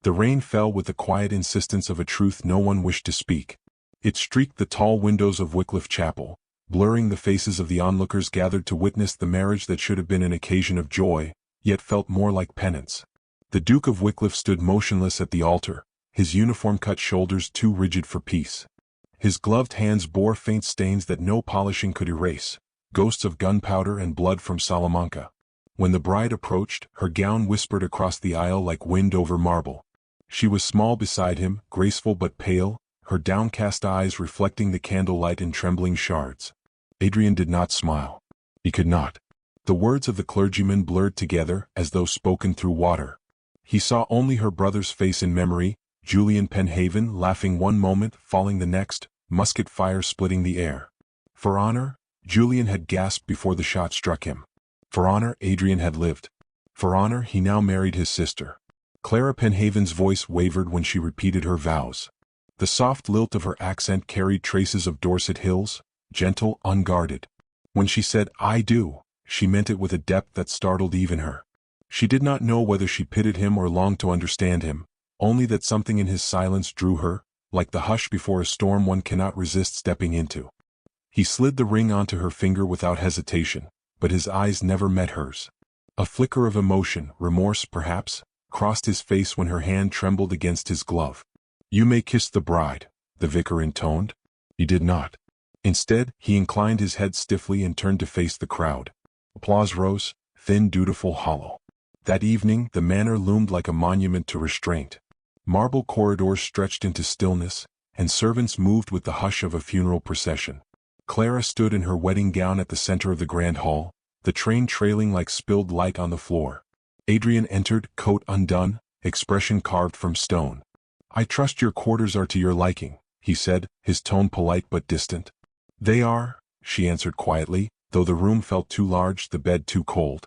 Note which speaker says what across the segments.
Speaker 1: The rain fell with the quiet insistence of a truth no one wished to speak. It streaked the tall windows of Wycliffe Chapel, blurring the faces of the onlookers gathered to witness the marriage that should have been an occasion of joy, yet felt more like penance. The Duke of Wycliffe stood motionless at the altar, his uniform-cut shoulders too rigid for peace. His gloved hands bore faint stains that no polishing could erase, ghosts of gunpowder and blood from Salamanca. When the bride approached, her gown whispered across the aisle like wind over marble. She was small beside him, graceful but pale, her downcast eyes reflecting the candlelight in trembling shards. Adrian did not smile. He could not. The words of the clergyman blurred together as though spoken through water. He saw only her brother's face in memory, Julian Penhaven laughing one moment, falling the next, musket fire splitting the air. For honor, Julian had gasped before the shot struck him. For honor, Adrian had lived. For honor, he now married his sister. Clara Penhaven's voice wavered when she repeated her vows. The soft lilt of her accent carried traces of Dorset hills, gentle, unguarded. When she said, "I do," she meant it with a depth that startled even her. She did not know whether she pitied him or longed to understand him, only that something in his silence drew her, like the hush before a storm one cannot resist stepping into. He slid the ring onto her finger without hesitation, but his eyes never met hers. A flicker of emotion, remorse perhaps, crossed his face when her hand trembled against his glove. "You may kiss the bride," the vicar intoned. He did not. Instead, he inclined his head stiffly and turned to face the crowd. Applause rose, thin, dutiful, hollow. That evening, the manor loomed like a monument to restraint. Marble corridors stretched into stillness, and servants moved with the hush of a funeral procession. Clara stood in her wedding gown at the center of the grand hall, the train trailing like spilled light on the floor. Adrian entered, coat undone, expression carved from stone. "I trust your quarters are to your liking," he said, his tone polite but distant. "They are," she answered quietly, though the room felt too large, the bed too cold.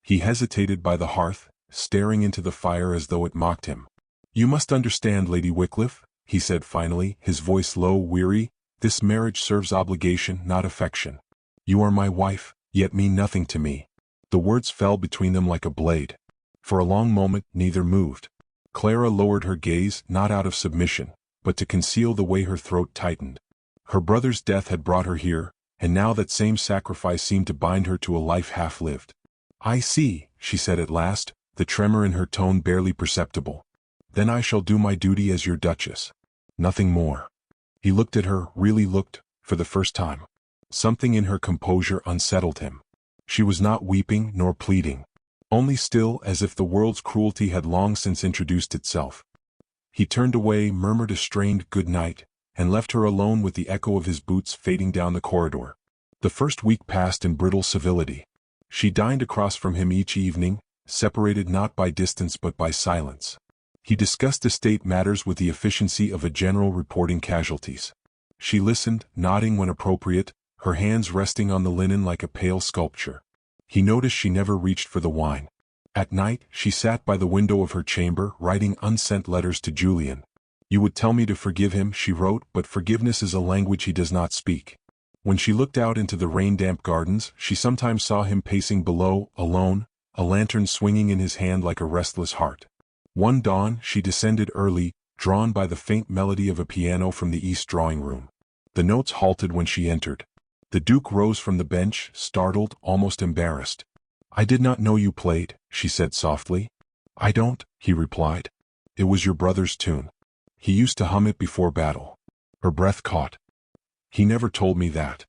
Speaker 1: He hesitated by the hearth, staring into the fire as though it mocked him. "You must understand, Lady Wycliffe," he said finally, his voice low, weary, "this marriage serves obligation, not affection. You are my wife, yet mean nothing to me." The words fell between them like a blade. For a long moment, neither moved. Clara lowered her gaze, not out of submission, but to conceal the way her throat tightened. Her brother's death had brought her here, and now that same sacrifice seemed to bind her to a life half-lived. "I see," she said at last, the tremor in her tone barely perceptible. "Then I shall do my duty as your duchess. Nothing more." He looked at her, really looked, for the first time. Something in her composure unsettled him. She was not weeping nor pleading. Only still, as if the world's cruelty had long since introduced itself. He turned away, murmured a strained good night, and left her alone with the echo of his boots fading down the corridor. The first week passed in brittle civility. She dined across from him each evening, separated not by distance but by silence. He discussed estate matters with the efficiency of a general reporting casualties. She listened, nodding when appropriate, her hands resting on the linen like a pale sculpture. He noticed she never reached for the wine. At night, she sat by the window of her chamber, writing unsent letters to Julian. "You would tell me to forgive him," she wrote, "but forgiveness is a language he does not speak." When she looked out into the rain-damp gardens, she sometimes saw him pacing below, alone, a lantern swinging in his hand like a restless heart. One dawn, she descended early, drawn by the faint melody of a piano from the east drawing-room. The notes halted when she entered. The Duke rose from the bench, startled, almost embarrassed. "I did not know you played," she said softly. "I don't," he replied. "It was your brother's tune. He used to hum it before battle." Her breath caught. "He never told me that."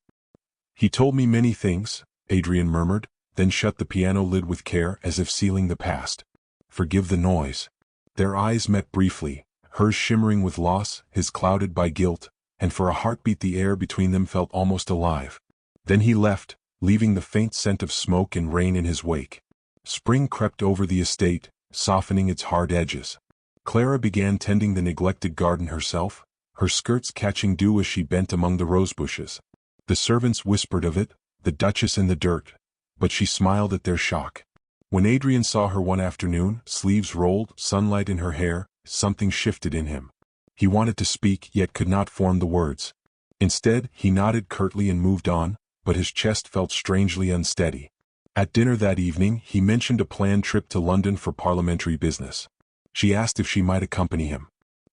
Speaker 1: "He told me many things," Adrian murmured, then shut the piano lid with care as if sealing the past. "Forgive the noise." Their eyes met briefly, hers shimmering with loss, his clouded by guilt, and for a heartbeat the air between them felt almost alive. Then he left, leaving the faint scent of smoke and rain in his wake. Spring crept over the estate, softening its hard edges. Clara began tending the neglected garden herself, her skirts catching dew as she bent among the rosebushes. The servants whispered of it, the Duchess in the dirt, but she smiled at their shock. When Adrian saw her one afternoon, sleeves rolled, sunlight in her hair, something shifted in him. He wanted to speak, yet could not form the words. Instead, he nodded curtly and moved on, but his chest felt strangely unsteady. At dinner that evening, he mentioned a planned trip to London for parliamentary business. She asked if she might accompany him.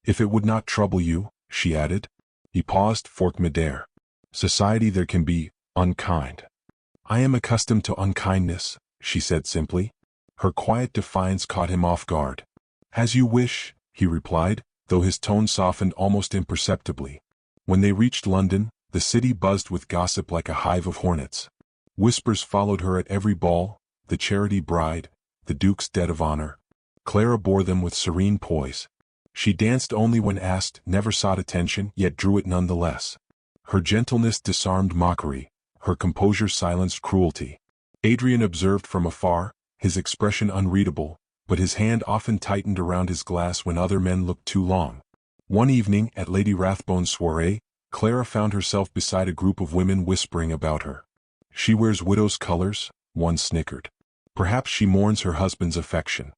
Speaker 1: If it would not trouble you, she added. He paused, fork midair. Society there can be unkind. I am accustomed to unkindness, she said simply. Her quiet defiance caught him off guard. As you wish, he replied, though his tone softened almost imperceptibly. When they reached London, the city buzzed with gossip like a hive of hornets. Whispers followed her at every ball, the charity bride, the Duke's debt of honor. Clara bore them with serene poise. She danced only when asked, never sought attention, yet drew it nonetheless. Her gentleness disarmed mockery, her composure silenced cruelty. Adrian observed from afar, his expression unreadable, but his hand often tightened around his glass when other men looked too long. One evening, at Lady Rathbone's soirée, Clara found herself beside a group of women whispering about her. She wears widow's colors, one snickered. Perhaps she mourns her husband's affection.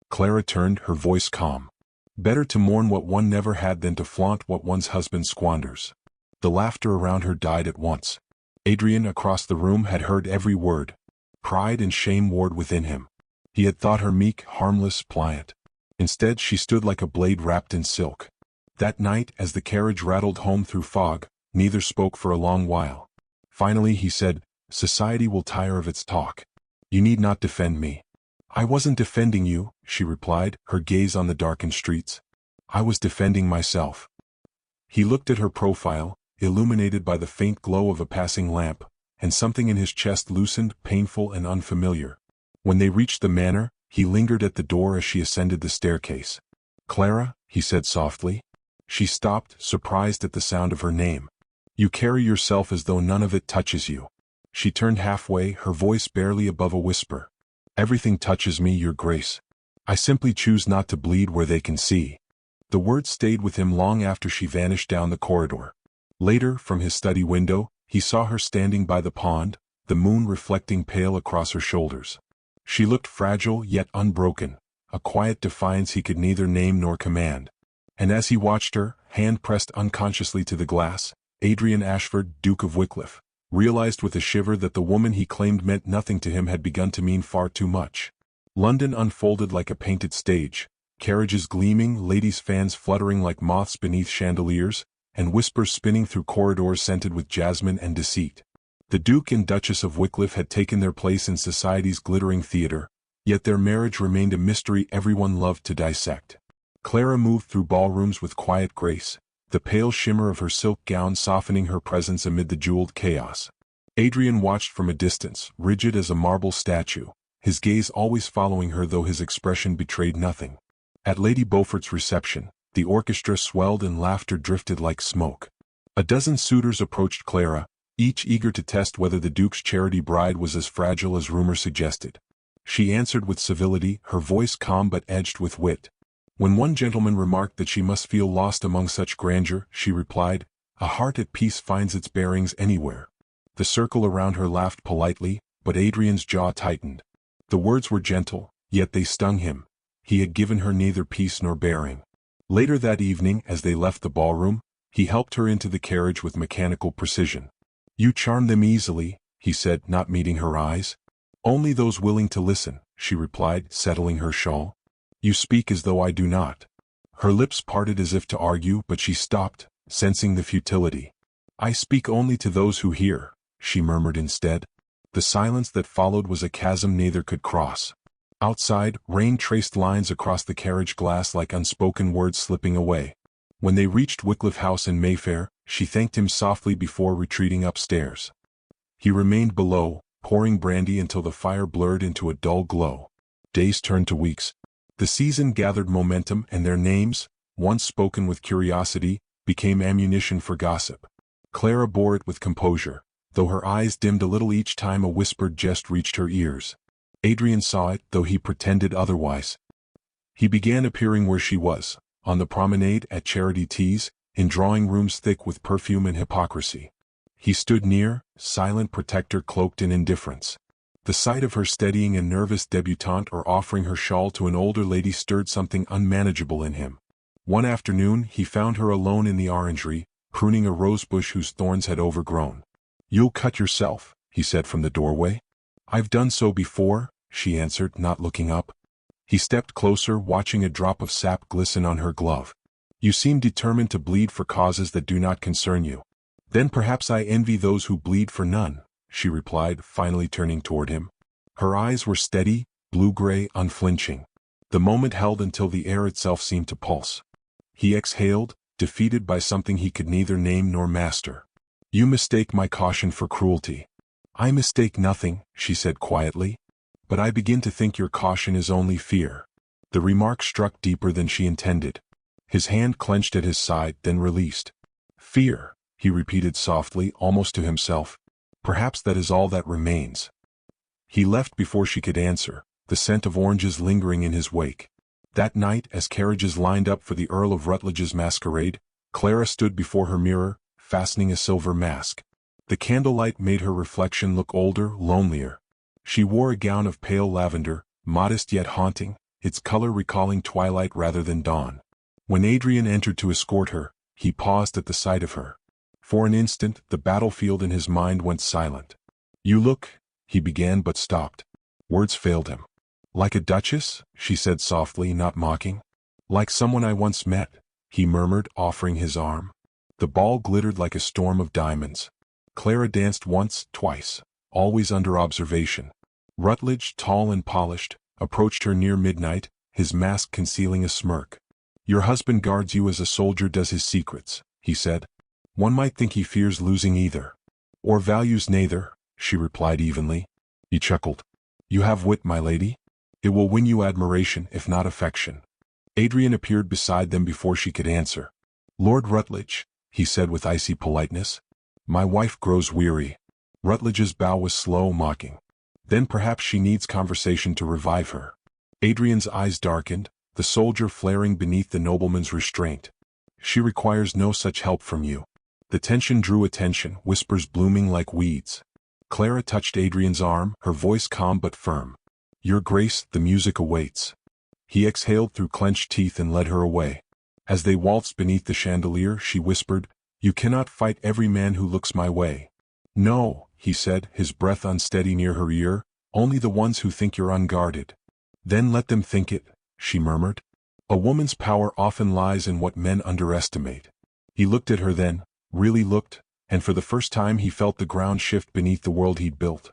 Speaker 1: Clara turned, her voice calm. Better to mourn what one never had than to flaunt what one's husband squanders. The laughter around her died at once. Adrian across the room had heard every word. Pride and shame warred within him. He had thought her meek, harmless, pliant. Instead she stood like a blade wrapped in silk. That night, as the carriage rattled home through fog, neither spoke for a long while. Finally he said, "Society will tire of its talk. You need not defend me." "I wasn't defending you," she replied, her gaze on the darkened streets. "I was defending myself." He looked at her profile, illuminated by the faint glow of a passing lamp, and something in his chest loosened, painful and unfamiliar. When they reached the manor, he lingered at the door as she ascended the staircase. "Clara," he said softly. She stopped, surprised at the sound of her name. "You carry yourself as though none of it touches you." She turned halfway, her voice barely above a whisper. "Everything touches me, Your Grace. I simply choose not to bleed where they can see." The words stayed with him long after she vanished down the corridor. Later, from his study window, he saw her standing by the pond, the moon reflecting pale across her shoulders. She looked fragile yet unbroken, a quiet defiance he could neither name nor command. And as he watched her, hand pressed unconsciously to the glass, Adrian Ashford, Duke of Wycliffe, realized with a shiver that the woman he claimed meant nothing to him had begun to mean far too much. London unfolded like a painted stage, carriages gleaming, ladies' fans fluttering like moths beneath chandeliers, and whispers spinning through corridors scented with jasmine and deceit. The Duke and Duchess of Wycliffe had taken their place in society's glittering theater, yet their marriage remained a mystery everyone loved to dissect. Clara moved through ballrooms with quiet grace, the pale shimmer of her silk gown softening her presence amid the jeweled chaos. Adrian watched from a distance, rigid as a marble statue, his gaze always following her though his expression betrayed nothing. At Lady Beaufort's reception, the orchestra swelled and laughter drifted like smoke. A dozen suitors approached Clara, each eager to test whether the Duke's charity bride was as fragile as rumor suggested. She answered with civility, her voice calm but edged with wit. When one gentleman remarked that she must feel lost among such grandeur, she replied, "A heart at peace finds its bearings anywhere." The circle around her laughed politely, but Adrian's jaw tightened. The words were gentle, yet they stung him. He had given her neither peace nor bearing. Later that evening, as they left the ballroom, he helped her into the carriage with mechanical precision. "You charm them easily," he said, not meeting her eyes. "Only those willing to listen," she replied, settling her shawl. "You speak as though I do not." Her lips parted as if to argue, but she stopped, sensing the futility. "I speak only to those who hear," she murmured instead. The silence that followed was a chasm neither could cross. Outside, rain traced lines across the carriage glass like unspoken words slipping away. When they reached Wycliffe House in Mayfair, she thanked him softly before retreating upstairs. He remained below, pouring brandy until the fire blurred into a dull glow. Days turned to weeks. The season gathered momentum and their names, once spoken with curiosity, became ammunition for gossip. Clara bore it with composure, though her eyes dimmed a little each time a whispered jest reached her ears. Adrian saw it, though he pretended otherwise. He began appearing where she was, on the promenade, at charity teas, in drawing rooms thick with perfume and hypocrisy. He stood near, silent protector cloaked in indifference. The sight of her steadying a nervous debutante or offering her shawl to an older lady stirred something unmanageable in him. One afternoon he found her alone in the orangery, pruning a rosebush whose thorns had overgrown. "You'll cut yourself," he said from the doorway. "I've done so before," she answered, not looking up. He stepped closer, watching a drop of sap glisten on her glove. You seem determined to bleed for causes that do not concern you. Then perhaps I envy those who bleed for none, she replied, finally turning toward him. Her eyes were steady, blue-gray, unflinching. The moment held until the air itself seemed to pulse. He exhaled, defeated by something he could neither name nor master. You mistake my caution for cruelty. I mistake nothing, she said quietly. But I begin to think your caution is only fear. The remark struck deeper than she intended. His hand clenched at his side, then released. Fear, he repeated softly, almost to himself. Perhaps that is all that remains. He left before she could answer, the scent of oranges lingering in his wake. That night, as carriages lined up for the Earl of Rutledge's masquerade, Clara stood before her mirror, fastening a silver mask. The candlelight made her reflection look older, lonelier. She wore a gown of pale lavender, modest yet haunting, its color recalling twilight rather than dawn. When Adrian entered to escort her, he paused at the sight of her. For an instant, the battlefield in his mind went silent. You look, he began but stopped. Words failed him. Like a duchess, she said softly, not mocking. Like someone I once met, he murmured, offering his arm. The ball glittered like a storm of diamonds. Clara danced once, twice, always under observation. Rutledge, tall and polished, approached her near midnight, his mask concealing a smirk. Your husband guards you as a soldier does his secrets, he said. One might think he fears losing either. Or values neither, she replied evenly. He chuckled. You have wit, my lady. It will win you admiration, if not affection. Adrian appeared beside them before she could answer. Lord Rutledge, he said with icy politeness. My wife grows weary. Rutledge's bow was slow, mocking. Then perhaps she needs conversation to revive her. Adrian's eyes darkened, the soldier flaring beneath the nobleman's restraint. She requires no such help from you. The tension drew attention, whispers blooming like weeds. Clara touched Adrian's arm, her voice calm but firm. Your Grace, the music awaits. He exhaled through clenched teeth and led her away. As they waltzed beneath the chandelier, she whispered, You cannot fight every man who looks my way. No, he said, his breath unsteady near her ear, only the ones who think you're unguarded. Then let them think it, she murmured. A woman's power often lies in what men underestimate. He looked at her then, really looked, and for the first time he felt the ground shift beneath the world he'd built.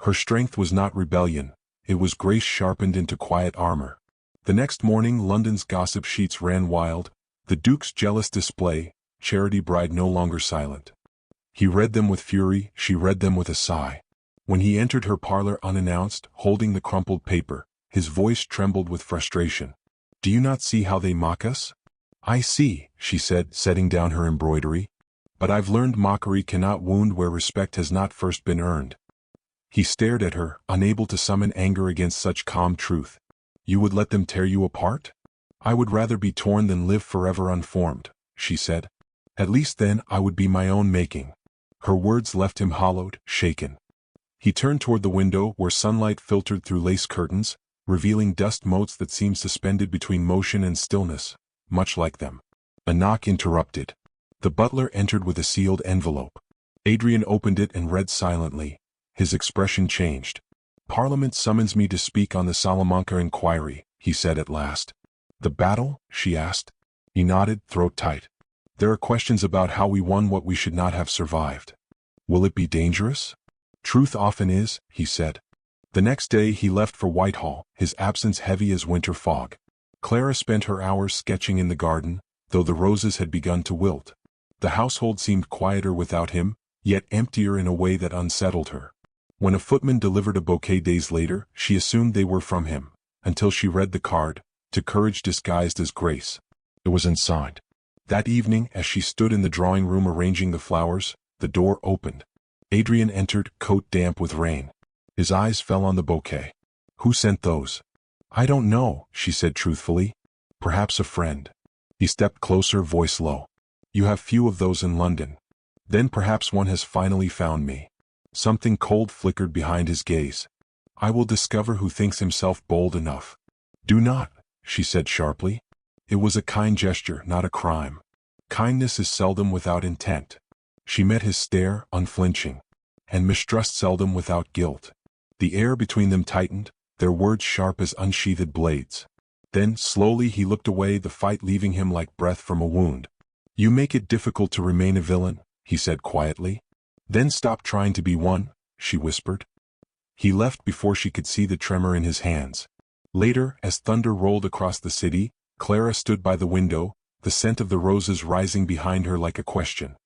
Speaker 1: Her strength was not rebellion, it was grace sharpened into quiet armor. The next morning London's gossip sheets ran wild, the Duke's jealous display, Charity Bride no longer silent. He read them with fury, she read them with a sigh. When he entered her parlor unannounced, holding the crumpled paper, his voice trembled with frustration. Do you not see how they mock us? I see, she said, setting down her embroidery. But I've learned mockery cannot wound where respect has not first been earned. He stared at her, unable to summon anger against such calm truth. You would let them tear you apart? I would rather be torn than live forever unformed, she said. At least then I would be my own making. Her words left him hollowed, shaken. He turned toward the window where sunlight filtered through lace curtains, revealing dust motes that seemed suspended between motion and stillness, much like them. A knock interrupted. The butler entered with a sealed envelope. Adrian opened it and read silently. His expression changed. Parliament summons me to speak on the Salamanca inquiry, he said at last. The battle? She asked. He nodded, throat tight. There are questions about how we won what we should not have survived. Will it be dangerous? Truth often is, he said. The next day he left for Whitehall, his absence heavy as winter fog. Clara spent her hours sketching in the garden, though the roses had begun to wilt. The household seemed quieter without him, yet emptier in a way that unsettled her. When a footman delivered a bouquet days later, she assumed they were from him, until she read the card, to courage disguised as grace. It was unsigned. That evening, as she stood in the drawing room arranging the flowers, the door opened. Adrian entered, coat damp with rain. His eyes fell on the bouquet. Who sent those? I don't know, she said truthfully. Perhaps a friend. He stepped closer, voice low. You have few of those in London. Then perhaps one has finally found me. Something cold flickered behind his gaze. I will discover who thinks himself bold enough. Do not, she said sharply. It was a kind gesture, not a crime. Kindness is seldom without intent. She met his stare, unflinching. And mistrust seldom without guilt. The air between them tightened, their words sharp as unsheathed blades. Then, slowly he looked away, the fight leaving him like breath from a wound. "You make it difficult to remain a villain," he said quietly. "Then stop trying to be one," she whispered. He left before she could see the tremor in his hands. Later, as thunder rolled across the city, Clara stood by the window, the scent of the roses rising behind her like a question.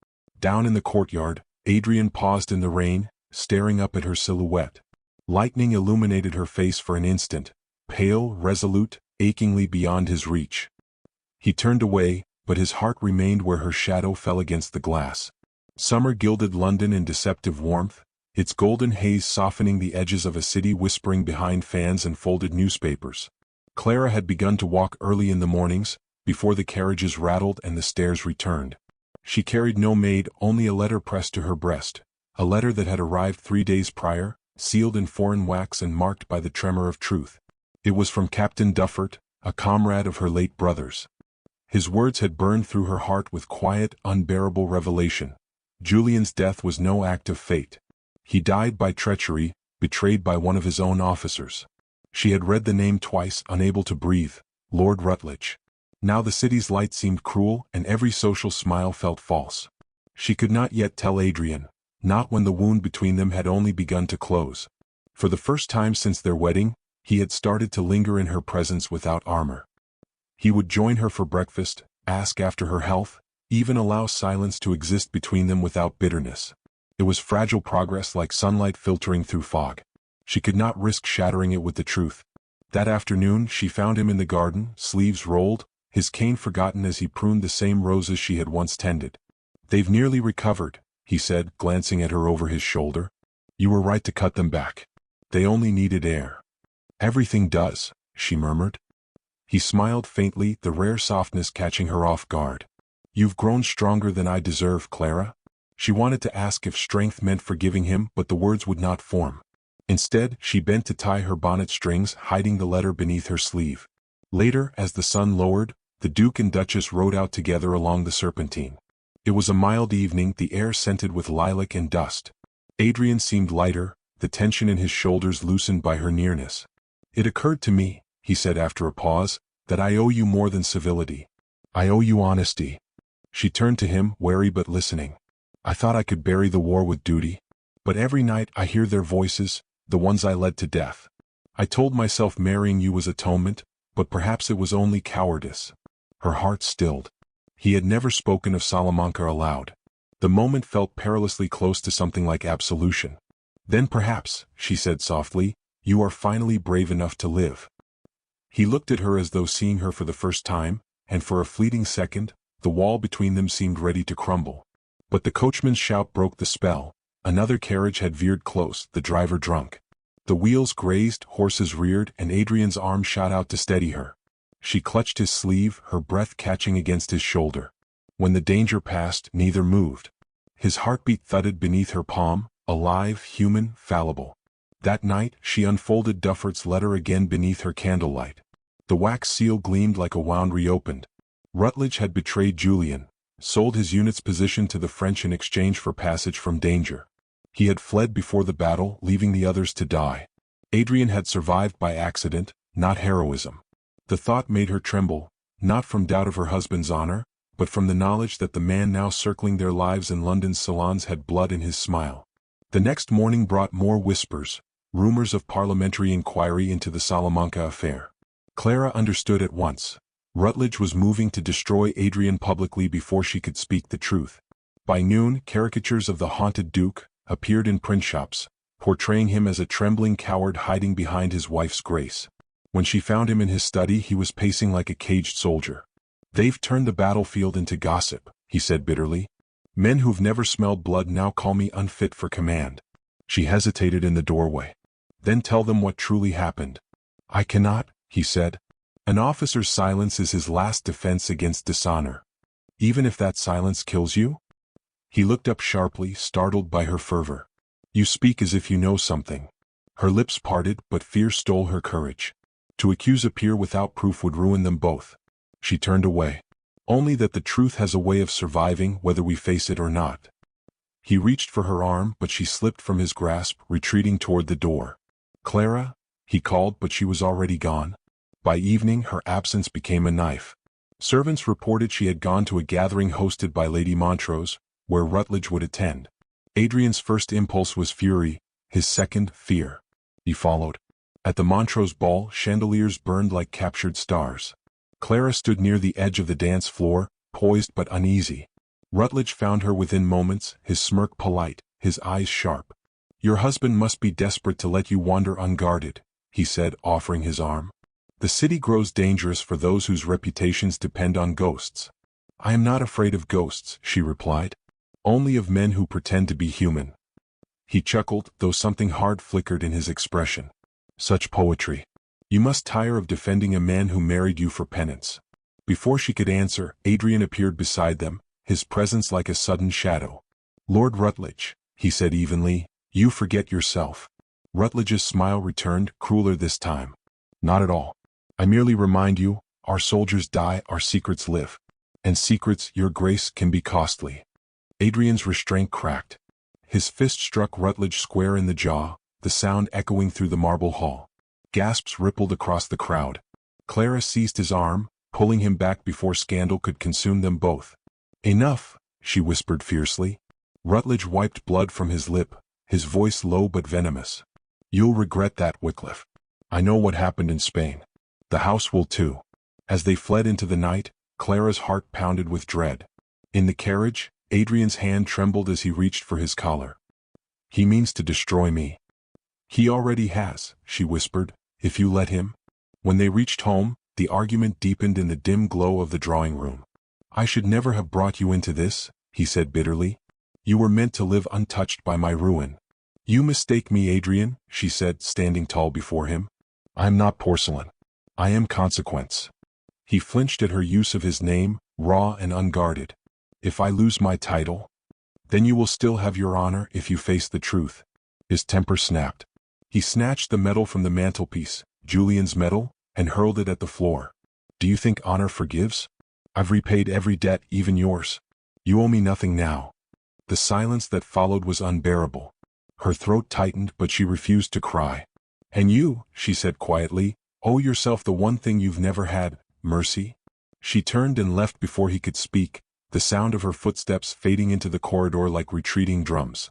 Speaker 1: Down in the courtyard, Adrian paused in the rain, staring up at her silhouette. Lightning illuminated her face for an instant, pale, resolute, achingly beyond his reach. He turned away, but his heart remained where her shadow fell against the glass. Summer gilded London in deceptive warmth, its golden haze softening the edges of a city whispering behind fans and folded newspapers. Clara had begun to walk early in the mornings, before the carriages rattled and the stairs returned. She carried no maid, only a letter pressed to her breast, a letter that had arrived 3 days prior, sealed in foreign wax and marked by the tremor of truth. It was from Captain Duffert, a comrade of her late brother's. His words had burned through her heart with quiet, unbearable revelation. Julian's death was no act of fate. He died by treachery, betrayed by one of his own officers. She had read the name twice, unable to breathe, Lord Rutledge. Now the city's light seemed cruel, and every social smile felt false. She could not yet tell Adrian, not when the wound between them had only begun to close. For the first time since their wedding, he had started to linger in her presence without armor. He would join her for breakfast, ask after her health, even allow silence to exist between them without bitterness. It was fragile progress, like sunlight filtering through fog. She could not risk shattering it with the truth. That afternoon she found him in the garden, sleeves rolled, his cane forgotten as he pruned the same roses she had once tended. "They've nearly recovered," he said, glancing at her over his shoulder. "You were right to cut them back. They only needed air." "Everything does," she murmured. He smiled faintly, the rare softness catching her off guard. "You've grown stronger than I deserve, Clara." She wanted to ask if strength meant forgiving him, but the words would not form. Instead, she bent to tie her bonnet strings, hiding the letter beneath her sleeve. Later, as the sun lowered, the Duke and Duchess rode out together along the Serpentine. It was a mild evening, the air scented with lilac and dust. Adrian seemed lighter, the tension in his shoulders loosened by her nearness. "It occurred to me," he said after a pause, "that I owe you more than civility. I owe you honesty." She turned to him, wary but listening. "I thought I could bury the war with duty. But every night I hear their voices, the ones I led to death. I told myself marrying you was atonement, but perhaps it was only cowardice." Her heart stilled. He had never spoken of Salamanca aloud. The moment felt perilously close to something like absolution. "Then perhaps," she said softly, "you are finally brave enough to live." He looked at her as though seeing her for the first time, and for a fleeting second, the wall between them seemed ready to crumble. But the coachman's shout broke the spell. Another carriage had veered close, the driver drunk. The wheels grazed, horses reared, and Adrian's arm shot out to steady her. She clutched his sleeve, her breath catching against his shoulder. When the danger passed, neither moved. His heartbeat thudded beneath her palm, alive, human, fallible. That night, she unfolded Duffert's letter again beneath her candlelight. The wax seal gleamed like a wound reopened. Rutledge had betrayed Julian, sold his unit's position to the French in exchange for passage from danger. He had fled before the battle, leaving the others to die. Adrian had survived by accident, not heroism. The thought made her tremble, not from doubt of her husband's honor, but from the knowledge that the man now circling their lives in London's salons had blood in his smile. The next morning brought more whispers, rumors of parliamentary inquiry into the Salamanca affair. Clara understood at once. Rutledge was moving to destroy Adrian publicly before she could speak the truth. By noon, caricatures of the haunted Duke appeared in print shops, portraying him as a trembling coward hiding behind his wife's grace. When she found him in his study, he was pacing like a caged soldier. "They've turned the battlefield into gossip," he said bitterly. "Men who've never smelled blood now call me unfit for command." She hesitated in the doorway. "Then tell them what truly happened." "I cannot," he said. "An officer's silence is his last defense against dishonor. Even if that silence kills you?" He looked up sharply, startled by her fervor. "You speak as if you know something." Her lips parted, but fear stole her courage. To accuse a peer without proof would ruin them both. She turned away. "Only that the truth has a way of surviving whether we face it or not." He reached for her arm, but she slipped from his grasp, retreating toward the door. "Clara, He called, but she was already gone. By evening, her absence became a knife. Servants reported she had gone to a gathering hosted by Lady Montrose, where Rutledge would attend. Adrian's first impulse was fury, his second, fear. He followed. At the Montrose ball, chandeliers burned like captured stars. Clara stood near the edge of the dance floor, poised but uneasy. Rutledge found her within moments, his smirk polite, his eyes sharp. "Your husband must be desperate to let you wander unguarded," he said, offering his arm. "The city grows dangerous for those whose reputations depend on ghosts." "I am not afraid of ghosts," she replied. "Only of men who pretend to be human." He chuckled, though something hard flickered in his expression. "Such poetry. You must tire of defending a man who married you for penance." Before she could answer, Adrian appeared beside them, his presence like a sudden shadow. "Lord Rutledge," he said evenly, "you forget yourself." Rutledge's smile returned, crueler this time. "Not at all. I merely remind you, our soldiers die, our secrets live. And secrets, your grace, can be costly." Adrian's restraint cracked. His fist struck Rutledge square in the jaw, the sound echoing through the marble hall. Gasps rippled across the crowd. Clara seized his arm, pulling him back before scandal could consume them both. "Enough," she whispered fiercely. Rutledge wiped blood from his lip, his voice low but venomous. "You'll regret that, Wycliffe. I know what happened in Spain. The house will too." As they fled into the night, Clara's heart pounded with dread. In the carriage, Adrian's hand trembled as he reached for his collar. "He means to destroy me." "He already has," she whispered, "if you let him." When they reached home, the argument deepened in the dim glow of the drawing room. "I should never have brought you into this," he said bitterly. "You were meant to live untouched by my ruin." "You mistake me, Adrian," she said, standing tall before him. "I am not porcelain. I am consequence." He flinched at her use of his name, raw and unguarded. "If I lose my title, then you will still have your honor if you face the truth." His temper snapped. He snatched the medal from the mantelpiece, Julian's medal, and hurled it at the floor. "Do you think honor forgives? I've repaid every debt, even yours. You owe me nothing now." The silence that followed was unbearable. Her throat tightened, but she refused to cry. "And you," she said quietly, "owe yourself the one thing you've never had, mercy." She turned and left before he could speak, the sound of her footsteps fading into the corridor like retreating drums.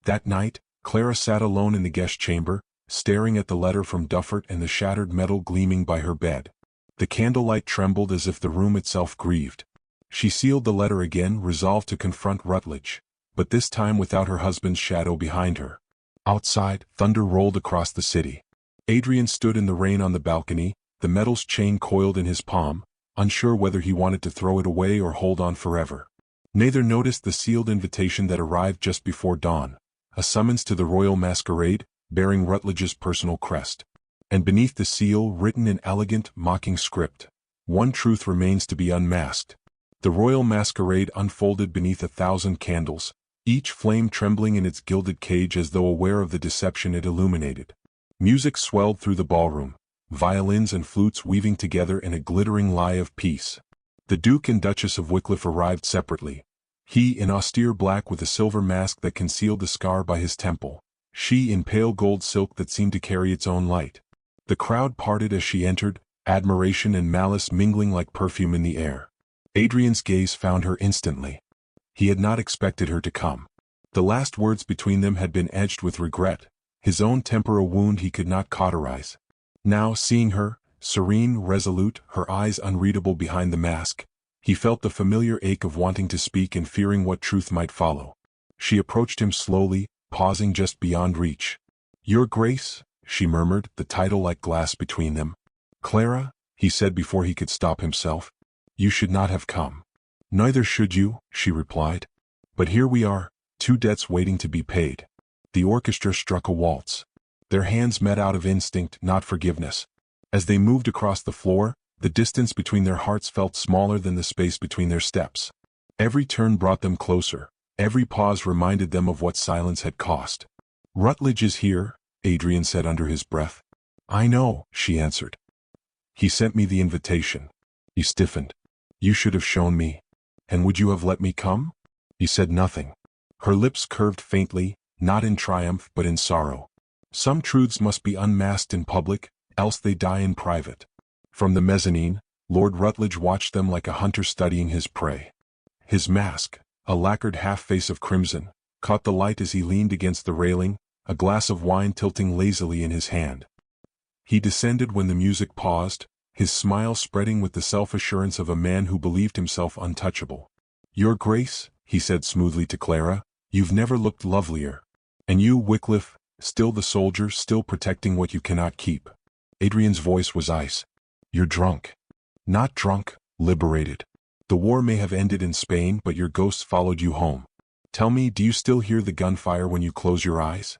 Speaker 1: That night, Clara sat alone in the guest chamber, staring at the letter from Duffert and the shattered medal gleaming by her bed. The candlelight trembled as if the room itself grieved. She sealed the letter again, resolved to confront Rutledge, but this time without her husband's shadow behind her. Outside, thunder rolled across the city. Adrian stood in the rain on the balcony, the medal's chain coiled in his palm, unsure whether he wanted to throw it away or hold on forever. Neither noticed the sealed invitation that arrived just before dawn, a summons to the royal masquerade, bearing Rutledge's personal crest. And beneath the seal, written in elegant, mocking script, one truth remains to be unmasked. The royal masquerade unfolded beneath 1,000 candles, each flame trembling in its gilded cage as though aware of the deception it illuminated. Music swelled through the ballroom, violins and flutes weaving together in a glittering lie of peace. The Duke and Duchess of Wycliffe arrived separately. He in austere black with a silver mask that concealed the scar by his temple, she in pale gold silk that seemed to carry its own light. The crowd parted as she entered, admiration and malice mingling like perfume in the air. Adrian's gaze found her instantly. He had not expected her to come. The last words between them had been edged with regret, his own temper a wound he could not cauterize. Now, seeing her, serene, resolute, her eyes unreadable behind the mask, he felt the familiar ache of wanting to speak and fearing what truth might follow. She approached him slowly, pausing just beyond reach. "Your Grace," she murmured, the title like glass between them. "Clara," he said before he could stop himself, "you should not have come." "Neither should you," she replied. "But here we are, two debts waiting to be paid." The orchestra struck a waltz. Their hands met out of instinct, not forgiveness. As they moved across the floor, the distance between their hearts felt smaller than the space between their steps. Every turn brought them closer, every pause reminded them of what silence had cost. "Rutledge is here," Adrian said under his breath. "I know," she answered. "He sent me the invitation." He stiffened. "You should have shown me. And would you have let me come?" He said nothing. Her lips curved faintly, not in triumph but in sorrow. Some truths must be unmasked in public, else they die in private. From the mezzanine, Lord Rutledge watched them like a hunter studying his prey. His mask, a lacquered half-face of crimson, caught the light as he leaned against the railing, a glass of wine tilting lazily in his hand. He descended when the music paused, his smile spreading with the self-assurance of a man who believed himself untouchable. "Your Grace," he said smoothly to Clara, "you've never looked lovelier. And you, Wycliffe, still the soldier, still protecting what you cannot keep." Adrian's voice was ice. "You're drunk." "Not drunk, liberated. The war may have ended in Spain, but your ghost followed you home. Tell me, do you still hear the gunfire when you close your eyes?"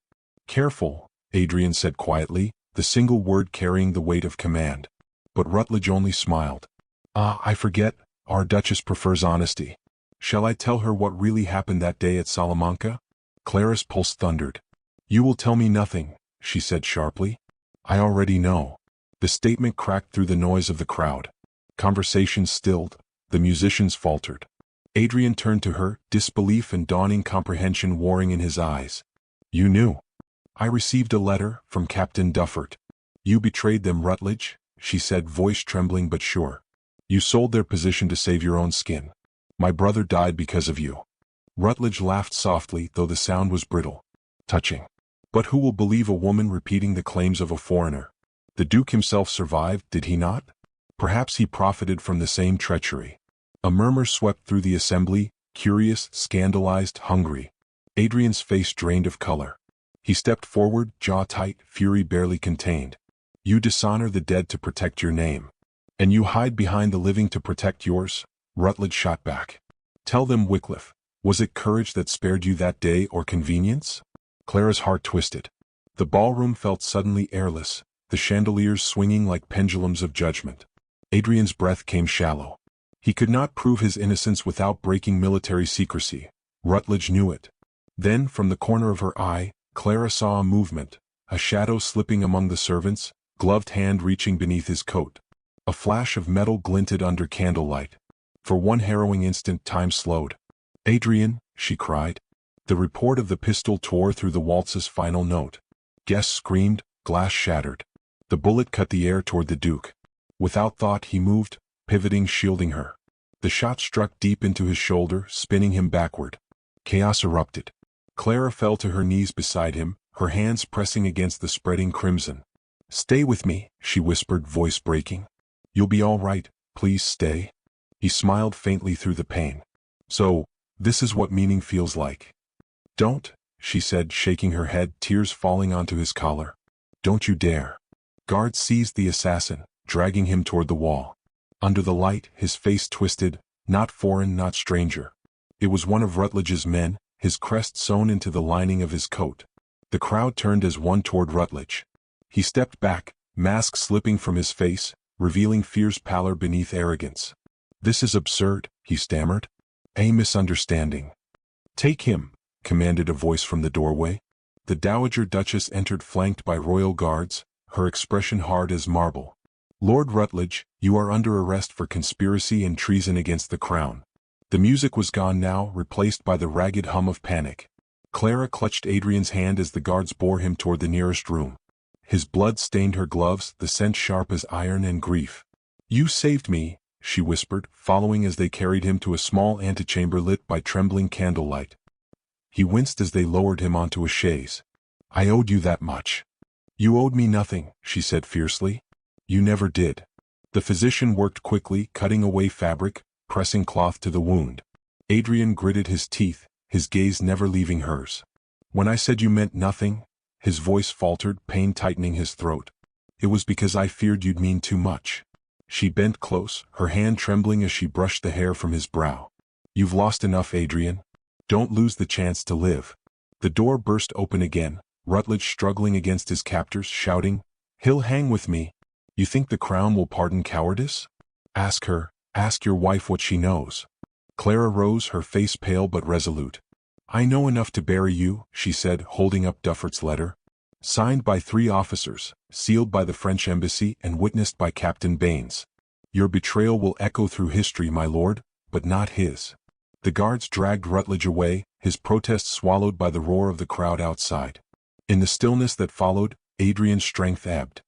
Speaker 1: "Careful," Adrian said quietly, the single word carrying the weight of command. But Rutledge only smiled. I forget, our Duchess prefers honesty. Shall I tell her what really happened that day at Salamanca?" Clara's pulse thundered. "You will tell me nothing," she said sharply. "I already know." The statement cracked through the noise of the crowd. Conversation stilled, the musicians faltered. Adrian turned to her, disbelief and dawning comprehension warring in his eyes. "You knew." "I received a letter from Captain Duffert." "You betrayed them, Rutledge," she said, voice trembling but sure. "You sold their position to save your own skin. My brother died because of you." Rutledge laughed softly, though the sound was brittle. "Touching. But who will believe a woman repeating the claims of a foreigner? The Duke himself survived, did he not? Perhaps he profited from the same treachery." A murmur swept through the assembly, curious, scandalized, hungry. Adrian's face drained of color. He stepped forward, jaw tight, fury barely contained. "You dishonor the dead to protect your name. And you hide behind the living to protect yours?" Rutledge shot back. "Tell them, Wycliffe, was it courage that spared you that day or convenience?" Clara's heart twisted. The ballroom felt suddenly airless, the chandeliers swinging like pendulums of judgment. Adrian's breath came shallow. He could not prove his innocence without breaking military secrecy. Rutledge knew it. Then, from the corner of her eye, Clara saw a movement, a shadow slipping among the servants, gloved hand reaching beneath his coat. A flash of metal glinted under candlelight. For one harrowing instant time slowed. "Adrian," she cried. The report of the pistol tore through the waltz's final note. Guests screamed, glass shattered. The bullet cut the air toward the Duke. Without thought he moved, pivoting, shielding her. The shot struck deep into his shoulder, spinning him backward. Chaos erupted. Clara fell to her knees beside him, her hands pressing against the spreading crimson. "Stay with me," she whispered, voice breaking. "You'll be all right, please stay." He smiled faintly through the pain. "So, this is what meaning feels like." "Don't," she said, shaking her head, tears falling onto his collar. "Don't you dare." Guards seized the assassin, dragging him toward the wall. Under the light, his face twisted, not foreign, not stranger. It was one of Rutledge's men, his crest sewn into the lining of his coat. The crowd turned as one toward Rutledge. He stepped back, mask slipping from his face, revealing fierce pallor beneath arrogance. "This is absurd," he stammered. "A misunderstanding." "Take him," commanded a voice from the doorway. The Dowager Duchess entered flanked by royal guards, her expression hard as marble. "Lord Rutledge, you are under arrest for conspiracy and treason against the crown." The music was gone now, replaced by the ragged hum of panic. Clara clutched Adrian's hand as the guards bore him toward the nearest room. His blood stained her gloves, the scent sharp as iron and grief. "You saved me," she whispered, following as they carried him to a small antechamber lit by trembling candlelight. He winced as they lowered him onto a chaise. "I owed you that much." "You owed me nothing," she said fiercely. "You never did." The physician worked quickly, cutting away fabric, pressing cloth to the wound. Adrian gritted his teeth, his gaze never leaving hers. "When I said you meant nothing," his voice faltered, pain tightening his throat. "It was because I feared you'd mean too much." She bent close, her hand trembling as she brushed the hair from his brow. "You've lost enough, Adrian. Don't lose the chance to live." The door burst open again, Rutledge struggling against his captors, shouting, "He'll hang with me. You think the crown will pardon cowardice? Ask her, ask your wife what she knows." Clara rose, her face pale but resolute. "I know enough to bury you," she said, holding up Duffert's letter. "Signed by 3 officers, sealed by the French embassy and witnessed by Captain Baines. Your betrayal will echo through history, my lord, but not his." The guards dragged Rutledge away, his protest swallowed by the roar of the crowd outside. In the stillness that followed, Adrian's strength ebbed.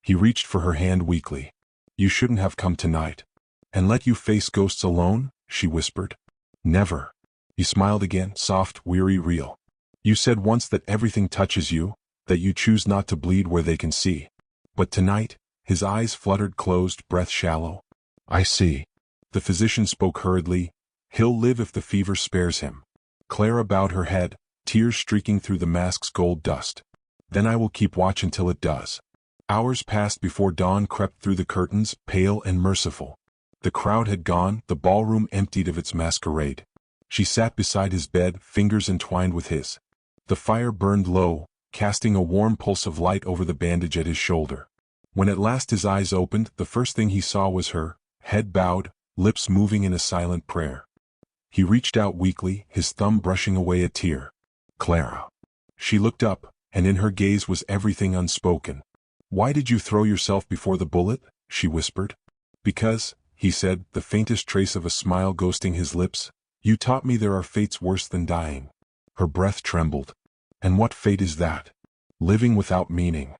Speaker 1: He reached for her hand weakly. "You shouldn't have come tonight. And let you face ghosts alone?" she whispered. "Never." He smiled again, soft, weary, real. "You said once that everything touches you, that you choose not to bleed where they can see. But tonight," his eyes fluttered closed, breath shallow. "I see." The physician spoke hurriedly. "He'll live if the fever spares him." Clara bowed her head, tears streaking through the mask's gold dust. "Then I will keep watch until it does." Hours passed before dawn crept through the curtains, pale and merciful. The crowd had gone, the ballroom emptied of its masquerade. She sat beside his bed, fingers entwined with his. The fire burned low, casting a warm pulse of light over the bandage at his shoulder. When at last his eyes opened, the first thing he saw was her, head bowed, lips moving in a silent prayer. He reached out weakly, his thumb brushing away a tear. "Clara." She looked up, and in her gaze was everything unspoken. "Why did you throw yourself before the bullet?" she whispered. "Because," he said, the faintest trace of a smile ghosting his lips, "you taught me there are fates worse than dying." Her breath trembled. "And what fate is that?" "Living without meaning."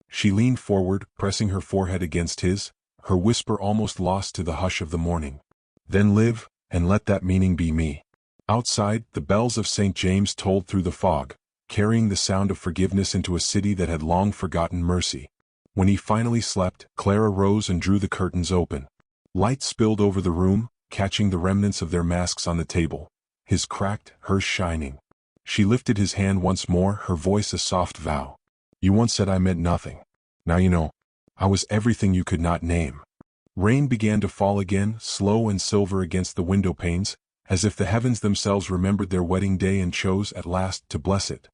Speaker 1: She leaned forward, pressing her forehead against his, her whisper almost lost to the hush of the morning. "Then live, and let that meaning be me." Outside, the bells of St. James tolled through the fog, carrying the sound of forgiveness into a city that had long forgotten mercy. When he finally slept, Clara rose and drew the curtains open. Light spilled over the room, catching the remnants of their masks on the table. His cracked, hers shining. She lifted his hand once more, her voice a soft vow. "You once said I meant nothing. Now you know. I was everything you could not name." Rain began to fall again, slow and silver against the window panes, as if the heavens themselves remembered their wedding day and chose, at last, to bless it.